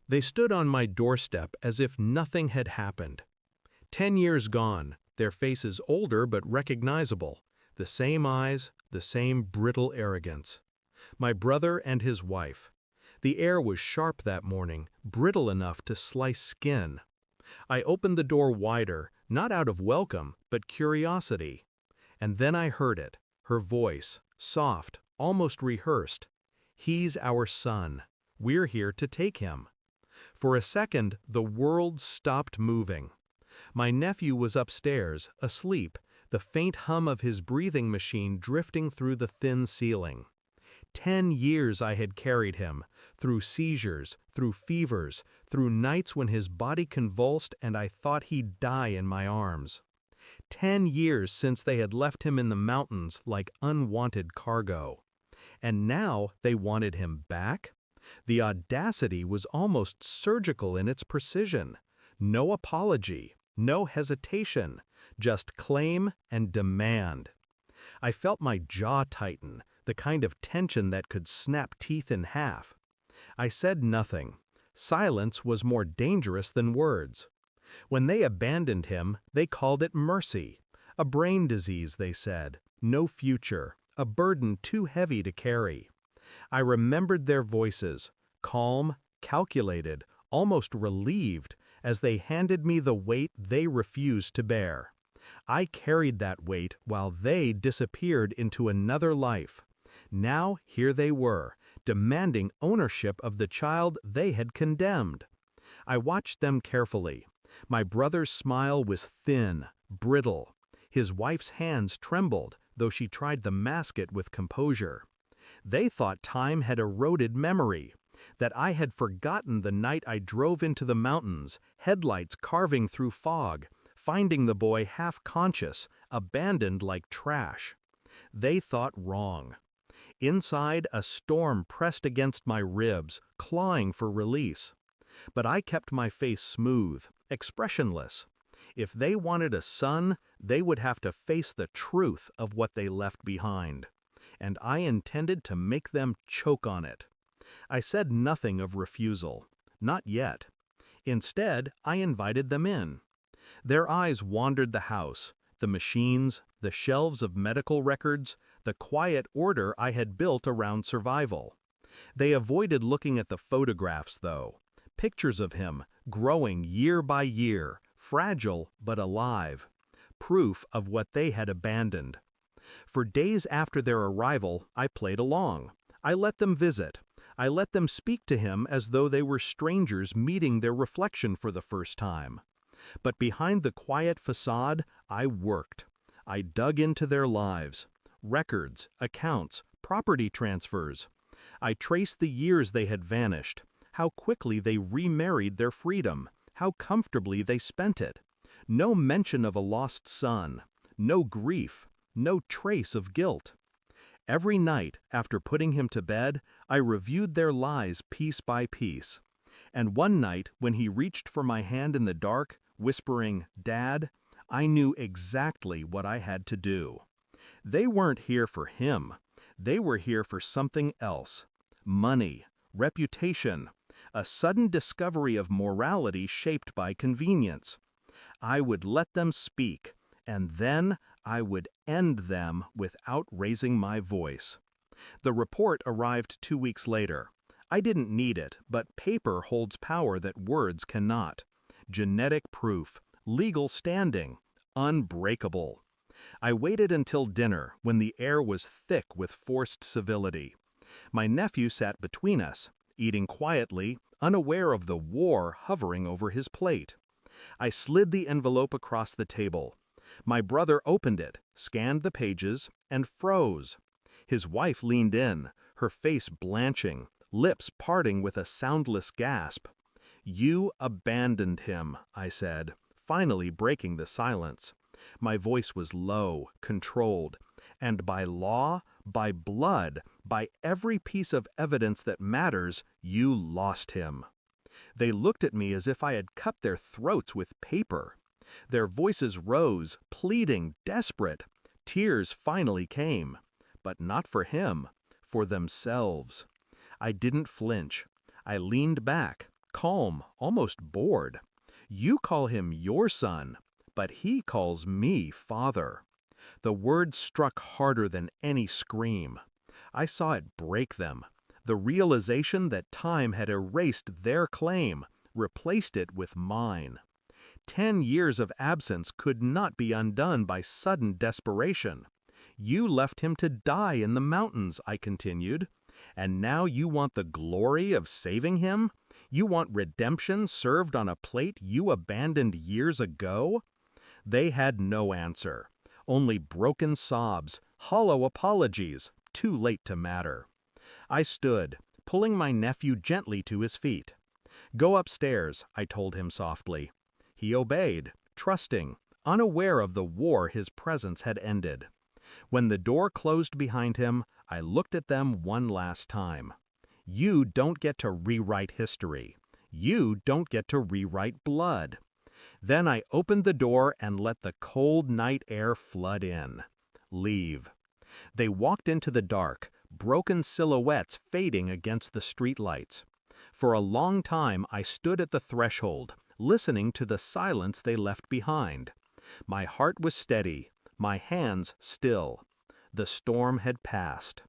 They stood on my doorstep as if nothing had happened. 10 years gone, their faces older but recognizable, the same eyes, the same brittle arrogance. My brother and his wife. The air was sharp that morning, brittle enough to slice skin. I opened the door wider, not out of welcome, but curiosity. And then I heard it, her voice, soft, almost rehearsed. "He's our son. We're here to take him." For a second, the world stopped moving. My nephew was upstairs, asleep, the faint hum of his breathing machine drifting through the thin ceiling. 10 years I had carried him, through seizures, through fevers, through nights when his body convulsed and I thought he'd die in my arms. 10 years since they had left him in the mountains like unwanted cargo. And now they wanted him back? The audacity was almost surgical in its precision. No apology, no hesitation, just claim and demand. I felt my jaw tighten, the kind of tension that could snap teeth in half. I said nothing. Silence was more dangerous than words. When they abandoned him, they called it mercy. A brain disease, they said. No future. A burden too heavy to carry. I remembered their voices, calm, calculated, almost relieved, as they handed me the weight they refused to bear. I carried that weight while they disappeared into another life. Now here they were, demanding ownership of the child they had condemned. I watched them carefully. My brother's smile was thin, brittle. His wife's hands trembled, though she tried to mask it with composure. They thought time had eroded memory, that I had forgotten the night I drove into the mountains, headlights carving through fog, finding the boy half-conscious, abandoned like trash. They thought wrong. Inside, a storm pressed against my ribs, clawing for release. But I kept my face smooth, expressionless. If they wanted a son, they would have to face the truth of what they left behind. And I intended to make them choke on it. I said nothing of refusal. Not yet. Instead, I invited them in. Their eyes wandered the house, the machines, the shelves of medical records, the quiet order I had built around survival. They avoided looking at the photographs, though. Pictures of him, growing year by year, fragile but alive. Proof of what they had abandoned. For days after their arrival, I played along. I let them visit. I let them speak to him as though they were strangers meeting their reflection for the first time. But behind the quiet facade, I worked. I dug into their lives. Records, accounts, property transfers. I traced the years they had vanished, how quickly they remarried their freedom, how comfortably they spent it. No mention of a lost son, no grief, no trace of guilt. Every night, after putting him to bed, I reviewed their lies piece by piece. And one night, when he reached for my hand in the dark, whispering, "Dad," I knew exactly what I had to do. They weren't here for him. They were here for something else. Money, reputation, a sudden discovery of morality shaped by convenience. I would let them speak, and then I would end them without raising my voice. The report arrived 2 weeks later. I didn't need it, but paper holds power that words cannot. Genetic proof, legal standing, unbreakable. I waited until dinner, when the air was thick with forced civility. My nephew sat between us, eating quietly, unaware of the war hovering over his plate. I slid the envelope across the table. My brother opened it, scanned the pages, and froze. His wife leaned in, her face blanching, lips parting with a soundless gasp. "You abandoned him," I said, finally breaking the silence. My voice was low, controlled, and by law, by blood, by every piece of evidence that matters, you lost him. They looked at me as if I had cut their throats with paper. Their voices rose, pleading, desperate. Tears finally came. But not for him, for themselves. I didn't flinch. I leaned back, calm, almost bored. You call him your son, but he calls me father. The words struck harder than any scream. I saw it break them. The realization that time had erased their claim, replaced it with mine. 10 years of absence could not be undone by sudden desperation. You left him to die in the mountains, I continued. And now you want the glory of saving him? You want redemption served on a plate you abandoned years ago? They had no answer. Only broken sobs, hollow apologies, too late to matter. I stood, pulling my nephew gently to his feet. Go upstairs, I told him softly. He obeyed, trusting, unaware of the war his presence had ended. When the door closed behind him, I looked at them one last time. You don't get to rewrite history. You don't get to rewrite blood. Then I opened the door and let the cold night air flood in. Leave. They walked into the dark, broken silhouettes fading against the streetlights. For a long time I stood at the threshold, listening to the silence they left behind. My heart was steady, my hands still. The storm had passed.